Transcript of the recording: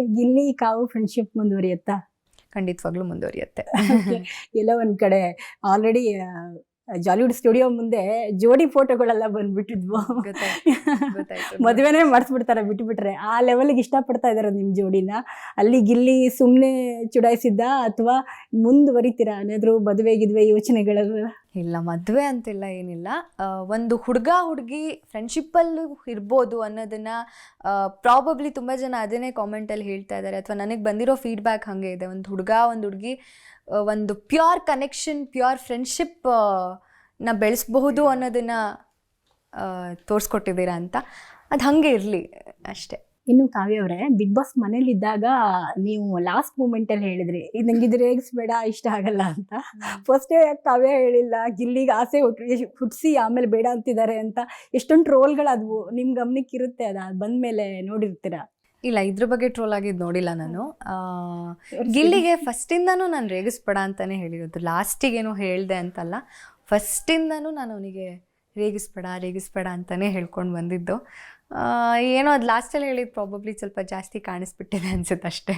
Okay, Gilli ಕಾವು friendship ಮುಂದುವರಿಯುತ್ತಾ? ಖಂಡಿತವಾಗ್ಲೂ ಮುಂದುವರಿಯುತ್ತೆ. ಎಲ್ಲೋ ಒಂದ್ ಕಡೆ ಆಲ್ರೆಡಿ ಜಾಲಿವುಡ್ ಸ್ಟುಡಿಯೋ ಮುಂದೆ ಜೋಡಿ ಫೋಟೋಗಳೆಲ್ಲ ಬಂದ್ಬಿಟ್ಟಿದ್ವು. ಗೊತ್ತಾಯ್ತು. ಮದುವೆನೇ ಮಾಡಿಸ್ಬಿಡ್ತಾರೆ ಬಿಟ್ಬಿಟ್ರೆ, ಆ ಲೆವೆಲ್ಗೆ ಇಷ್ಟಪಡ್ತಾ ಇದಾರೆ ನಿಮ್ ಜೋಡಿನ. ಅಲ್ಲಿ ಗಿಲ್ಲಿ ಸುಮ್ನೆ ಚುಡಾಯಿಸಿದ್ದ ಅಥವಾ ಮುಂದುವರಿತೀರಾ ಏನಾದ್ರು ಮದುವೆ ಗಿದ್ವೆ ಯೋಚನೆಗಳೆಲ್ಲ? ಇಲ್ಲ, ಮದುವೆ ಅಂತಿಲ್ಲ, ಏನಿಲ್ಲ. ಒಂದು ಹುಡುಗಿ ಫ್ರೆಂಡ್ಶಿಪ್ಪಲ್ಲೂ ಇರ್ಬೋದು ಅನ್ನೋದನ್ನು ಪ್ರಾಬಬ್ಲಿ ತುಂಬ ಜನ ಅದನ್ನೇ ಕಾಮೆಂಟಲ್ಲಿ ಹೇಳ್ತಾ ಇದ್ದಾರೆ, ಅಥವಾ ನನಗೆ ಬಂದಿರೋ ಫೀಡ್ಬ್ಯಾಕ್ ಹಾಗೆ ಇದೆ. ಒಂದು ಹುಡುಗಿ ಒಂದು ಪ್ಯೂರ್ ಕನೆಕ್ಷನ್, ಪ್ಯೂರ್ ಫ್ರೆಂಡ್ಶಿಪ್ ನ ಬೆಳೆಸಬಹುದು ಅನ್ನೋದನ್ನು ತೋರಿಸ್ಕೊಟ್ಟಿದ್ದೀರಾ ಅಂತ. ಅದು ಹಾಗೆ ಇರಲಿ ಅಷ್ಟೇ. ಇನ್ನು ಕಾವ್ಯ ಅವರೇ, ಬಿಗ್ ಬಾಸ್ ಮನೇಲಿದ್ದಾಗ ನೀವು ಲಾಸ್ಟ್ ಮೂಮೆಂಟಲ್ಲಿ ಹೇಳಿದ್ರಿ, ಇದು ನಂಗೆ ರೇಗಿಸ್ಬೇಡ, ಇಷ್ಟ ಆಗಲ್ಲ ಅಂತ. ಫಸ್ಟೇ ಕಾವ್ಯ ಹೇಳಿಲ್ಲ, ಗಿಲ್ಲಿಗೆ ಆಸೆ ಹುಟ್ಟಿಸಿ ಆಮೇಲೆ ಬೇಡ ಅಂತಿದ್ದಾರೆ ಅಂತ. ಎಷ್ಟೊಂದು ಟ್ರೋಲ್ಗಳಾದವು, ನಿಮ್ಮ ಗಮನಕ್ಕೆ ಇರುತ್ತೆ ಅದು ಬಂದಮೇಲೆ ನೋಡಿರ್ತೀರಾ? ಇಲ್ಲ, ಇದ್ರ ಬಗ್ಗೆ ಟ್ರೋಲ್ ಆಗಿದ್ದು ನೋಡಿಲ್ಲ ನಾನು. ಗಿಲ್ಲಿಗೆ ಫಸ್ಟಿಂದನೂ ನಾನು ರೇಗಿಸ್ಬೇಡ ಅಂತಲೇ ಹೇಳಿರೋದು, ಲಾಸ್ಟಿಗೇನು ಹೇಳಿದೆ ಅಂತಲ್ಲ. ಫಸ್ಟಿಂದನೂ ನಾನು ಅವನಿಗೆ ರೇಗಿಸ್ಬೇಡ ಅಂತಲೇ ಹೇಳ್ಕೊಂಡು ಬಂದಿದ್ದು. ಏನೋ ಅದು ಲಾಸ್ಟಲ್ಲಿ ಹೇಳಿದ್ದು ಪ್ರಾಬಬ್ಲಿ ಸ್ವಲ್ಪ ಜಾಸ್ತಿ ಕಾಣಿಸ್ಬಿಟ್ಟಿದೆ ಅನ್ಸುತ್ತೆ ಅಷ್ಟೇ.